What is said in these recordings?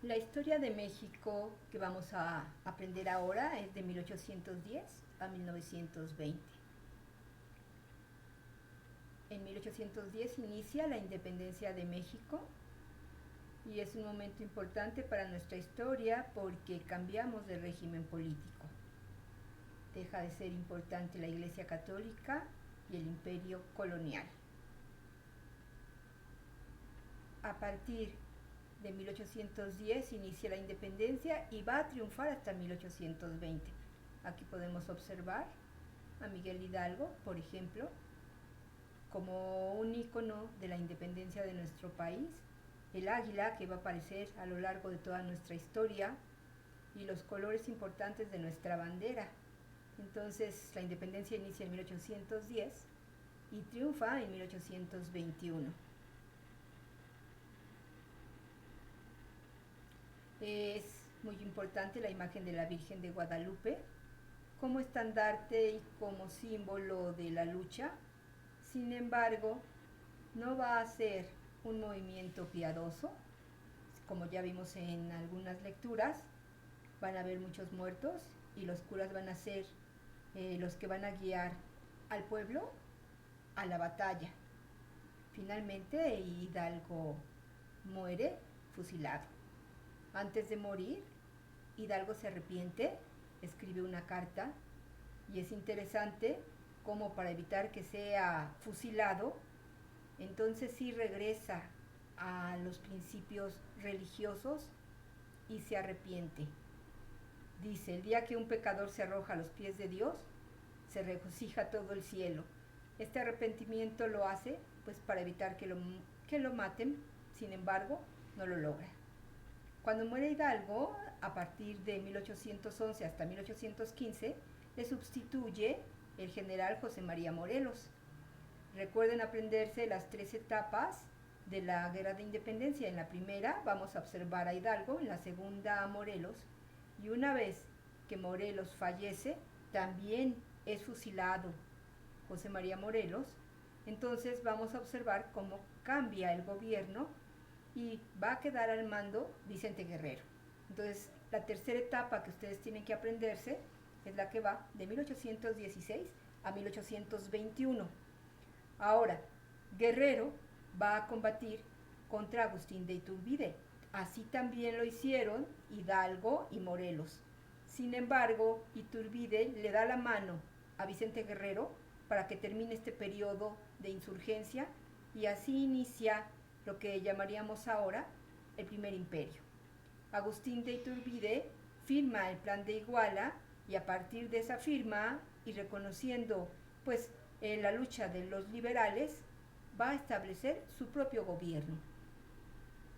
La historia de México que vamos a aprender ahora es de 1810 a 1920. En 1810 inicia la independencia de México y es un momento importante para nuestra historia porque cambiamos de régimen político. Deja de ser importante la Iglesia Católica y el imperio colonial. A partir de 1810 inicia la independencia y va a triunfar hasta 1820. Aquí podemos observar a Miguel Hidalgo, por ejemplo, como un ícono de la independencia de nuestro país, el águila que va a aparecer a lo largo de toda nuestra historia y los colores importantes de nuestra bandera. Entonces la independencia inicia en 1810 y triunfa en 1821. Es muy importante la imagen de la Virgen de Guadalupe como estandarte y como símbolo de la lucha. Sin embargo, no va a ser un movimiento piadoso, como ya vimos en algunas lecturas. Van a haber muchos muertos y los curas van a ser los que van a guiar al pueblo a la batalla. Finalmente, Hidalgo muere fusilado. Antes de morir, Hidalgo se arrepiente, escribe una carta y es interesante como para evitar que sea fusilado, entonces sí regresa a los principios religiosos y se arrepiente. Dice, el día que un pecador se arroja a los pies de Dios, se regocija todo el cielo. Este arrepentimiento lo hace pues para evitar que lo maten, sin embargo, no lo logra. Cuando muere Hidalgo, a partir de 1811 hasta 1815, le sustituye el general José María Morelos. Recuerden aprenderse las 3 etapas de la Guerra de Independencia. En la primera vamos a observar a Hidalgo, en la segunda a Morelos, y una vez que Morelos fallece, también es fusilado José María Morelos. Entonces vamos a observar cómo cambia el gobierno y va a quedar al mando Vicente Guerrero. Entonces, la tercera etapa que ustedes tienen que aprenderse es la que va de 1816 a 1821. Ahora, Guerrero va a combatir contra Agustín de Iturbide. Así también lo hicieron Hidalgo y Morelos. Sin embargo, Iturbide le da la mano a Vicente Guerrero para que termine este periodo de insurgencia y así inicia lo que llamaríamos ahora el Primer Imperio. Agustín de Iturbide firma el Plan de Iguala y a partir de esa firma y reconociendo pues la lucha de los liberales va a establecer su propio gobierno.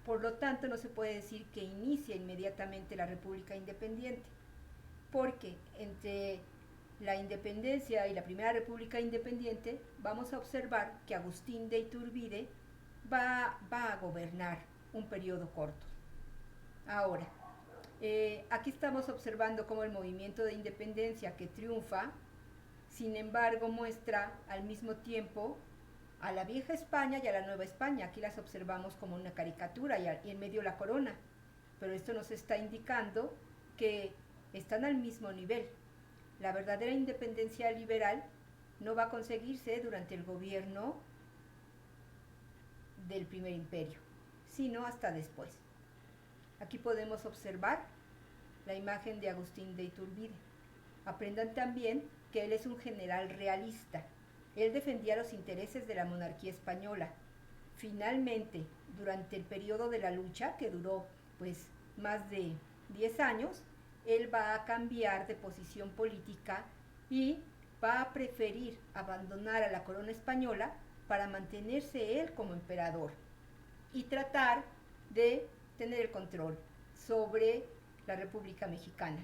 Por lo tanto, no se puede decir que inicia inmediatamente la República Independiente, porque entre la independencia y la Primera República Independiente vamos a observar que Agustín de Iturbide va a gobernar un periodo corto. Ahora, aquí estamos observando cómo el movimiento de independencia que triunfa, sin embargo, muestra al mismo tiempo a la vieja España y a la nueva España. Aquí las observamos como una caricatura y en medio la corona. Pero esto nos está indicando que están al mismo nivel. La verdadera independencia liberal no va a conseguirse durante el gobierno del Primer Imperio, sino hasta después. Aquí podemos observar la imagen de Agustín de Iturbide. Aprendan también que él es un general realista. Él defendía los intereses de la monarquía española. Finalmente, durante el periodo de la lucha, que duró pues más de 10 años, él va a cambiar de posición política y va a preferir abandonar a la corona española para mantenerse él como emperador y tratar de tener el control sobre la República Mexicana.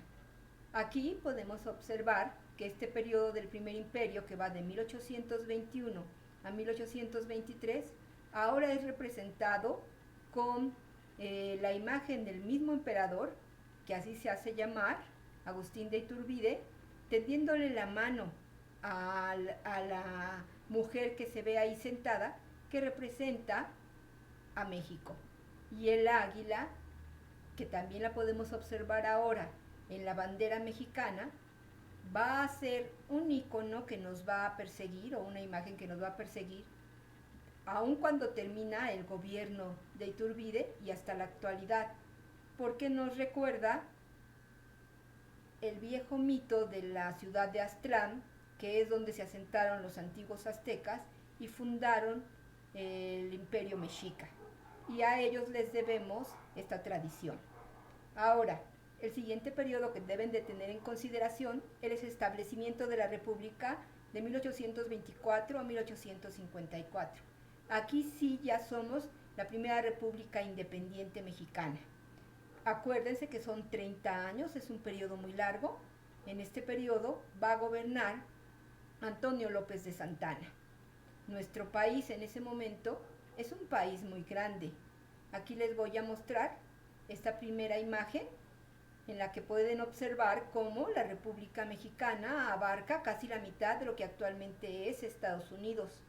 Aquí podemos observar que este periodo del Primer Imperio, que va de 1821 a 1823, ahora es representado con la imagen del mismo emperador, que así se hace llamar, Agustín de Iturbide, tendiéndole la mano a la mujer que se ve ahí sentada, que representa a México. Y el águila que también la podemos observar ahora en la bandera mexicana, va a ser un icono que nos va a perseguir, o una imagen que nos va a perseguir, aun cuando termina el gobierno de Iturbide y hasta la actualidad, porque nos recuerda el viejo mito de la ciudad de Aztlán, que es donde se asentaron los antiguos aztecas y fundaron el imperio mexica. Y a ellos les debemos esta tradición. Ahora, el siguiente periodo que deben de tener en consideración es el establecimiento de la República de 1824 a 1854. Aquí sí ya somos la primera república independiente mexicana. Acuérdense que son 30 años, es un periodo muy largo. En este periodo va a gobernar Antonio López de Santana. Nuestro país en ese momento es un país muy grande. Aquí les voy a mostrar esta primera imagen en la que pueden observar cómo la República Mexicana abarca casi la mitad de lo que actualmente es Estados Unidos.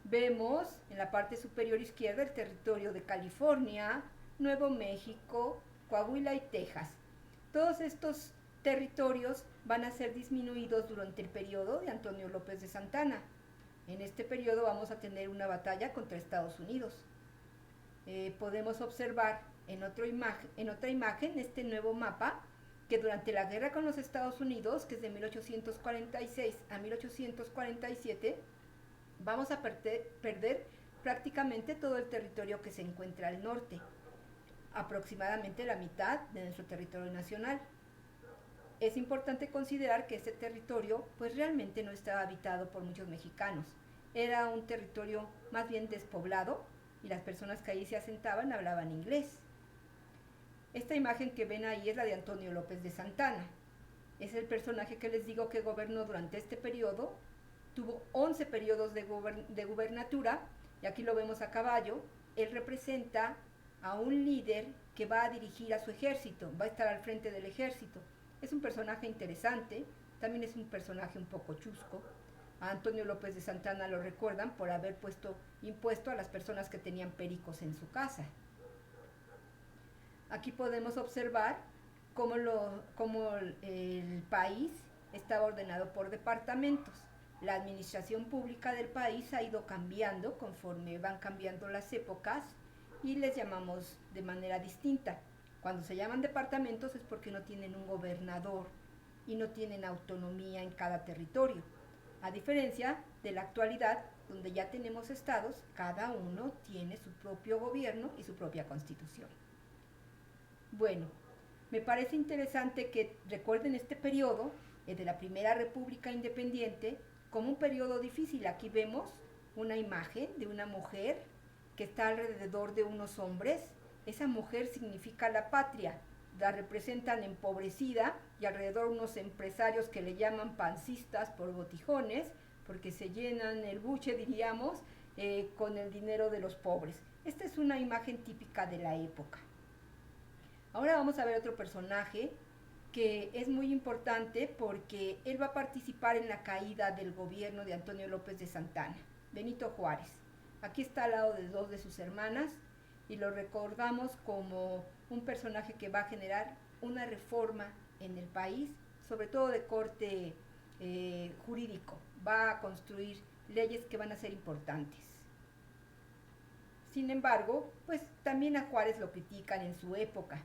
Vemos en la parte superior izquierda el territorio de California, Nuevo México, Coahuila y Texas. Todos estos territorios van a ser disminuidos durante el periodo de Antonio López de Santana. En este periodo vamos a tener una batalla contra Estados Unidos. Podemos observar en otra imagen este nuevo mapa que durante la guerra con los Estados Unidos, que es de 1846 a 1847, vamos a perder prácticamente todo el territorio que se encuentra al norte, aproximadamente la mitad de nuestro territorio nacional. Es importante considerar que este territorio pues realmente no estaba habitado por muchos mexicanos. Era un territorio más bien despoblado y las personas que allí se asentaban hablaban inglés. Esta imagen que ven ahí es la de Antonio López de Santana. Es el personaje que les digo que gobernó durante este periodo. Tuvo 11 periodos de gubernatura y aquí lo vemos a caballo. Él representa a un líder que va a dirigir a su ejército, va a estar al frente del ejército. Es un personaje interesante, también es un personaje un poco chusco. A Antonio López de Santana lo recuerdan por haber puesto impuesto a las personas que tenían pericos en su casa. Aquí podemos observar cómo el país estaba ordenado por departamentos. La administración pública del país ha ido cambiando conforme van cambiando las épocas y les llamamos de manera distinta. Cuando se llaman departamentos es porque no tienen un gobernador y no tienen autonomía en cada territorio. A diferencia de la actualidad, donde ya tenemos estados, cada uno tiene su propio gobierno y su propia constitución. Bueno, me parece interesante que recuerden este periodo, el de la Primera República Independiente, como un periodo difícil. Aquí vemos una imagen de una mujer que está alrededor de unos hombres. Esa mujer significa la patria, la representan empobrecida y alrededor unos empresarios que le llaman pancistas por botijones, porque se llenan el buche, diríamos, con el dinero de los pobres. Esta es una imagen típica de la época. Ahora vamos a ver otro personaje que es muy importante porque él va a participar en la caída del gobierno de Antonio López de Santana, Benito Juárez. Aquí está al lado de dos de sus hermanas y lo recordamos como un personaje que va a generar una reforma en el país, sobre todo de corte jurídico. Va a construir leyes que van a ser importantes. Sin embargo, pues también a Juárez lo critican en su época.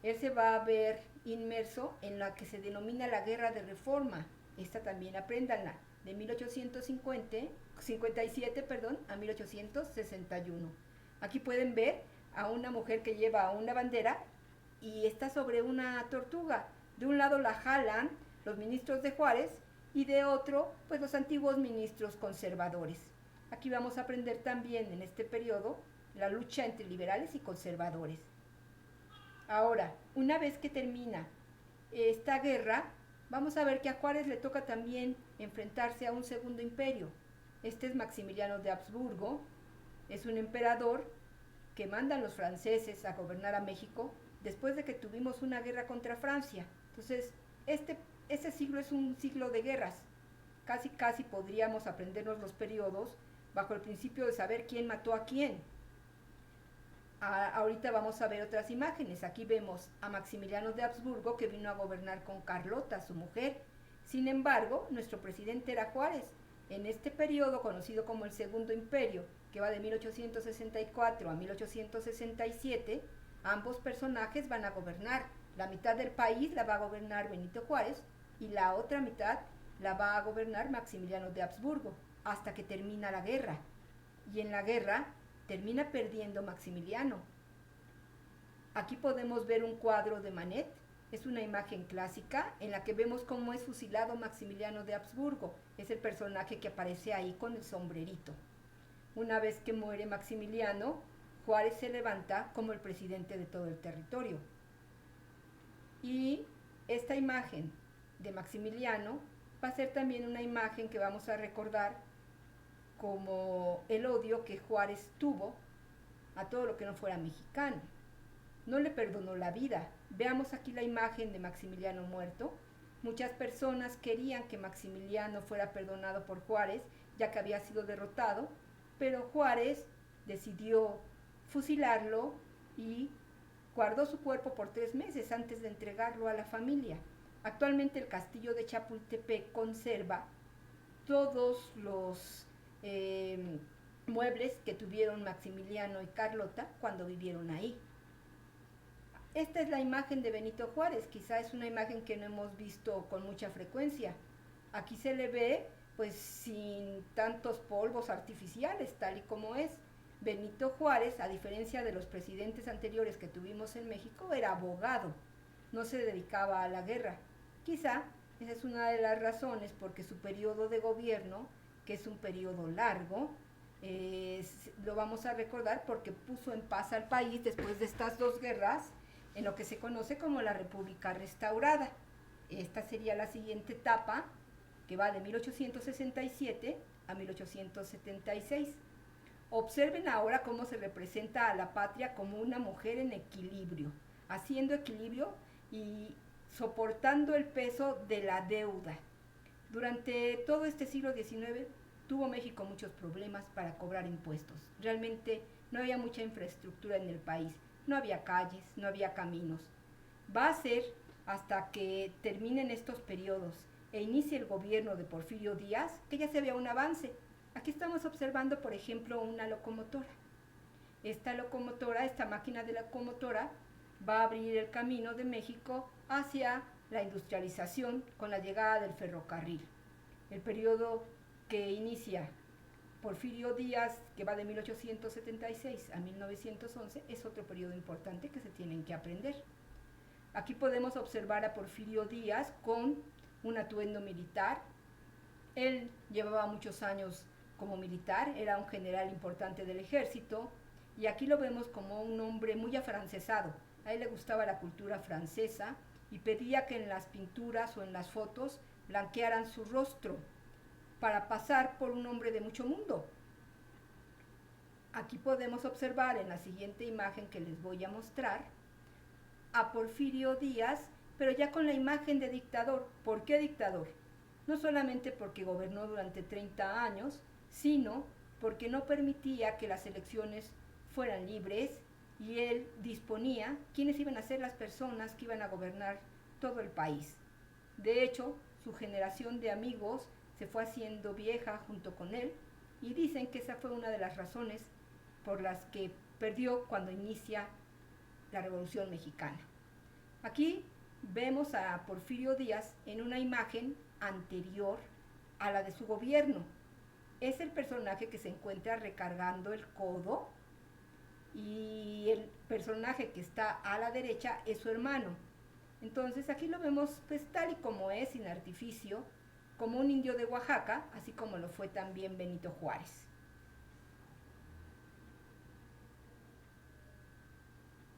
Él se va a ver inmerso en la que se denomina la Guerra de Reforma. Esta también apréndanla, de 1857 a 1861. Aquí pueden ver a una mujer que lleva una bandera y está sobre una tortuga. De un lado la jalan los ministros de Juárez y de otro, pues los antiguos ministros conservadores. Aquí vamos a aprender también en este periodo la lucha entre liberales y conservadores. Ahora, una vez que termina esta guerra, vamos a ver que a Juárez le toca también enfrentarse a un segundo imperio. Este es Maximiliano de Habsburgo, es un emperador que mandan los franceses a gobernar a México después de que tuvimos una guerra contra Francia. Entonces, este siglo es un siglo de guerras. Casi podríamos aprendernos los periodos bajo el principio de saber quién mató a quién. Ahorita vamos a ver otras imágenes. Aquí vemos a Maximiliano de Habsburgo, que vino a gobernar con Carlota, su mujer. Sin embargo, nuestro presidente era Juárez. En este periodo, conocido como el Segundo Imperio, que va de 1864 a 1867, ambos personajes van a gobernar. La mitad del país la va a gobernar Benito Juárez y la otra mitad la va a gobernar Maximiliano de Habsburgo, hasta que termina la guerra. Y en la guerra termina perdiendo Maximiliano. Aquí podemos ver un cuadro de Manet. Es una imagen clásica en la que vemos cómo es fusilado Maximiliano de Habsburgo. Es el personaje que aparece ahí con el sombrerito. Una vez que muere Maximiliano, Juárez se levanta como el presidente de todo el territorio. Y esta imagen de Maximiliano va a ser también una imagen que vamos a recordar como el odio que Juárez tuvo a todo lo que no fuera mexicano. No le perdonó la vida. Veamos aquí la imagen de Maximiliano muerto. Muchas personas querían que Maximiliano fuera perdonado por Juárez, ya que había sido derrotado, pero Juárez decidió fusilarlo y guardó su cuerpo por 3 meses antes de entregarlo a la familia. Actualmente el castillo de Chapultepec conserva todos los muebles que tuvieron Maximiliano y Carlota cuando vivieron ahí. Esta es la imagen de Benito Juárez. Quizá es una imagen que no hemos visto con mucha frecuencia. Aquí se le ve pues sin tantos polvos artificiales, tal y como es. Benito Juárez, a diferencia de los presidentes anteriores que tuvimos en México, era abogado, no se dedicaba a la guerra. Quizá esa es una de las razones porque su periodo de gobierno, que es un periodo largo, lo vamos a recordar porque puso en paz al país después de estas 2 guerras, en lo que se conoce como la República Restaurada. Esta sería la siguiente etapa, que va de 1867 a 1876. Observen ahora cómo se representa a la patria como una mujer en equilibrio, haciendo equilibrio y soportando el peso de la deuda. Durante todo este siglo XIX tuvo México muchos problemas para cobrar impuestos. Realmente no había mucha infraestructura en el país, no había calles, no había caminos. Va a ser hasta que terminen estos periodos e inicie el gobierno de Porfirio Díaz que ya se vea un avance. Aquí estamos observando, por ejemplo, una locomotora. Esta máquina de locomotora, va a abrir el camino de México hacia la industrialización con la llegada del ferrocarril. El periodo que inicia Porfirio Díaz, que va de 1876 a 1911, es otro periodo importante que se tienen que aprender. Aquí podemos observar a Porfirio Díaz con un atuendo militar. Él llevaba muchos años como militar, era un general importante del ejército, y aquí lo vemos como un hombre muy afrancesado. A él le gustaba la cultura francesa y pedía que en las pinturas o en las fotos blanquearan su rostro para pasar por un hombre de mucho mundo. Aquí podemos observar en la siguiente imagen que les voy a mostrar a Porfirio Díaz, pero ya con la imagen de dictador. ¿Por qué dictador? No solamente porque gobernó durante 30 años, sino porque no permitía que las elecciones fueran libres y él disponía quiénes iban a ser las personas que iban a gobernar todo el país. De hecho, su generación de amigos se fue haciendo vieja junto con él y dicen que esa fue una de las razones por las que perdió cuando inicia la Revolución Mexicana. Aquí vemos a Porfirio Díaz en una imagen anterior a la de su gobierno. Es el personaje que se encuentra recargando el codo y el personaje que está a la derecha es su hermano. Entonces aquí lo vemos pues tal y como es, sin artificio, como un indio de Oaxaca, así como lo fue también Benito Juárez.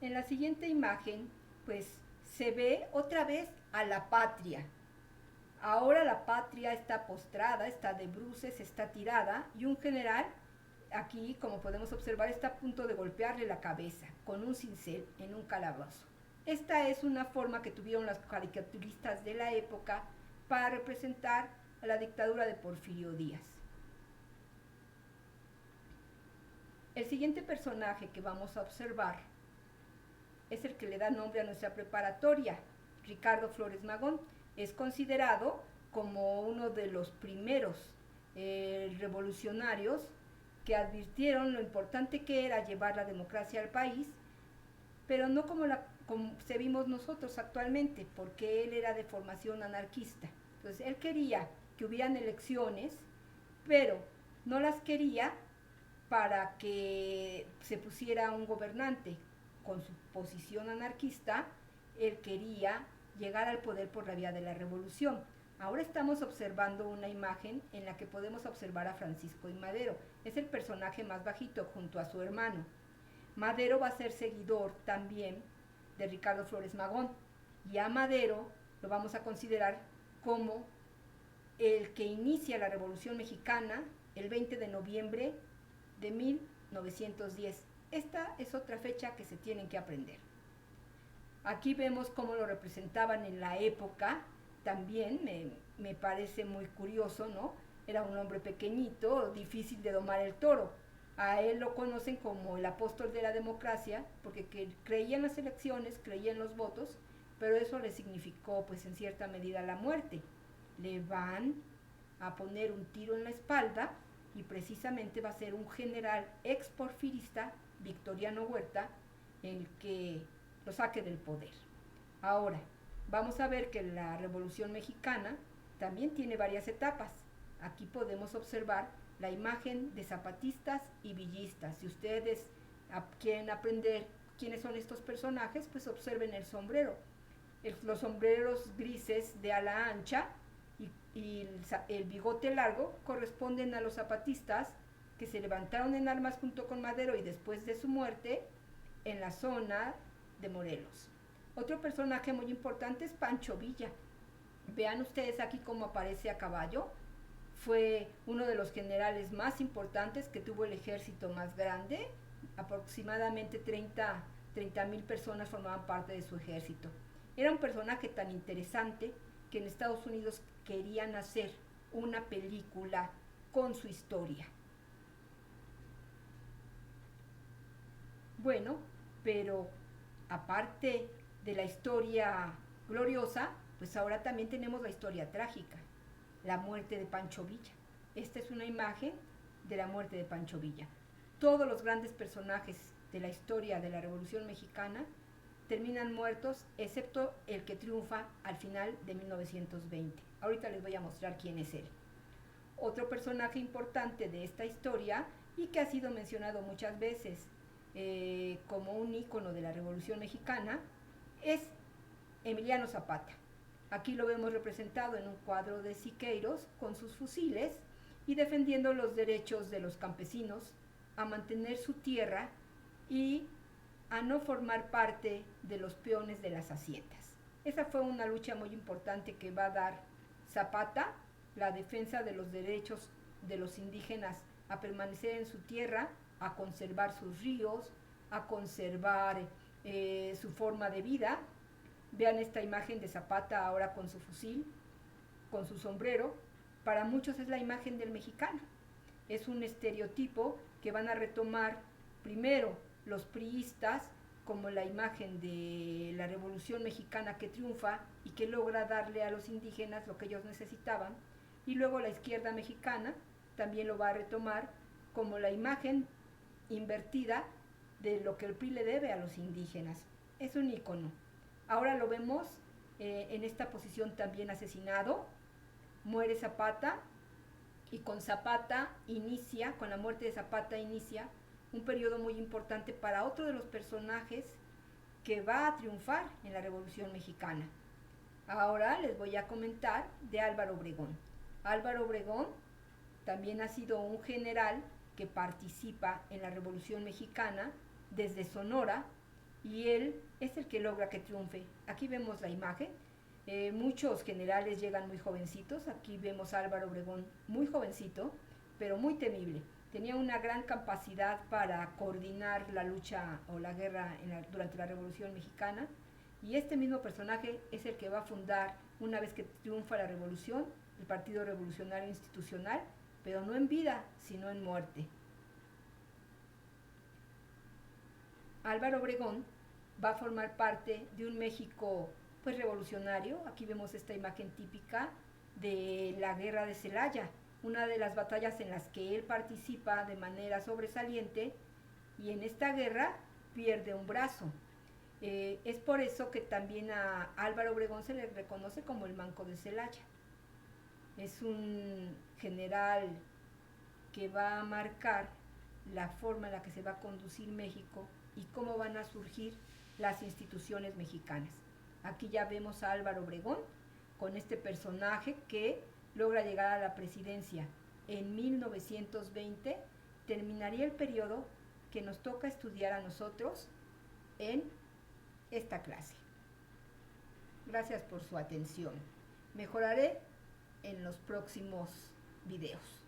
En la siguiente imagen, pues se ve otra vez a la patria. Ahora la patria está postrada, está de bruces, está tirada y un general aquí, como podemos observar, está a punto de golpearle la cabeza con un cincel en un calabozo. Esta es una forma que tuvieron las caricaturistas de la época para representar a la dictadura de Porfirio Díaz. El siguiente personaje que vamos a observar es el que le da nombre a nuestra preparatoria, Ricardo Flores Magón. Es considerado como uno de los primeros revolucionarios que advirtieron lo importante que era llevar la democracia al país, pero no como concebimos nosotros actualmente, porque él era de formación anarquista. Entonces él quería que hubieran elecciones, pero no las quería para que se pusiera un gobernante con su posición anarquista. Él quería llegar al poder por la vía de la revolución. Ahora estamos observando una imagen en la que podemos observar a Francisco I. Madero. Es el personaje más bajito junto a su hermano. Madero va a ser seguidor también de Ricardo Flores Magón, y a Madero lo vamos a considerar como el que inicia la Revolución Mexicana el 20 de noviembre de 1910. Esta es otra fecha que se tienen que aprender. Aquí vemos cómo lo representaban en la época. También me parece muy curioso, ¿no? Era un hombre pequeñito, difícil de domar el toro. A él lo conocen como el apóstol de la democracia, porque creía en las elecciones, creía en los votos, pero eso le significó, pues en cierta medida, la muerte. Le van a poner un tiro en la espalda, y precisamente va a ser un general exporfirista, Victoriano Huerta, el que lo saque del poder. Ahora, vamos a ver que la Revolución Mexicana también tiene varias etapas. Aquí podemos observar la imagen de zapatistas y villistas. Si ustedes quieren aprender quiénes son estos personajes, pues observen el sombrero. Los sombreros grises de ala ancha y el bigote largo corresponden a los zapatistas que se levantaron en armas junto con Madero y después de su muerte en la zona de Morelos. Otro personaje muy importante es Pancho Villa. Vean ustedes aquí cómo aparece a caballo. Fue uno de los generales más importantes que tuvo el ejército más grande. Aproximadamente 30,000 personas formaban parte de su ejército. Era un personaje tan interesante que en Estados Unidos querían hacer una película con su historia. Bueno, pero aparte de la historia gloriosa, pues ahora también tenemos la historia trágica, la muerte de Pancho Villa. Esta es una imagen de la muerte de Pancho Villa. Todos los grandes personajes de la historia de la Revolución Mexicana terminan muertos, excepto el que triunfa al final de 1920. Ahorita les voy a mostrar quién es él. Otro personaje importante de esta historia y que ha sido mencionado muchas veces como un ícono de la Revolución Mexicana es Emiliano Zapata. Aquí lo vemos representado en un cuadro de Siqueiros con sus fusiles y defendiendo los derechos de los campesinos a mantener su tierra y a no formar parte de los peones de las haciendas. Esa fue una lucha muy importante que va a dar Zapata, la defensa de los derechos de los indígenas a permanecer en su tierra, a conservar sus ríos, a conservar su forma de vida. Vean esta imagen de Zapata ahora con su fusil, con su sombrero. Para muchos es la imagen del mexicano. Es un estereotipo que van a retomar primero los priistas como la imagen de la Revolución Mexicana que triunfa y que logra darle a los indígenas lo que ellos necesitaban, y luego la izquierda mexicana también lo va a retomar como la imagen invertida de lo que el PRI le debe a los indígenas. Es un ícono. Ahora lo vemos en esta posición también asesinado. Muere Zapata y con Zapata inicia, con la muerte de Zapata inicia un periodo muy importante para otro de los personajes que va a triunfar en la Revolución Mexicana. Ahora les voy a comentar de Álvaro Obregón. Álvaro Obregón también ha sido un general que participa en la Revolución Mexicana desde Sonora, y él es el que logra que triunfe. Aquí vemos la imagen. Muchos generales llegan muy jovencitos. Aquí vemos a Álvaro Obregón muy jovencito, pero muy temible. Tenía una gran capacidad para coordinar la lucha o la guerra durante la Revolución Mexicana, y este mismo personaje es el que va a fundar, una vez que triunfa la revolución, el Partido Revolucionario Institucional, pero no en vida, sino en muerte. Álvaro Obregón va a formar parte de un México pues revolucionario. Aquí vemos esta imagen típica de la guerra de Celaya, una de las batallas en las que él participa de manera sobresaliente, y en esta guerra pierde un brazo. Es por eso que también a Álvaro Obregón se le reconoce como el Manco de Celaya. Es un general que va a marcar la forma en la que se va a conducir México y cómo van a surgir las instituciones mexicanas. Aquí ya vemos a Álvaro Obregón con este personaje que logra llegar a la presidencia en 1920. Terminaría el periodo que nos toca estudiar a nosotros en esta clase. Gracias por su atención. Mejoraré en los próximos videos.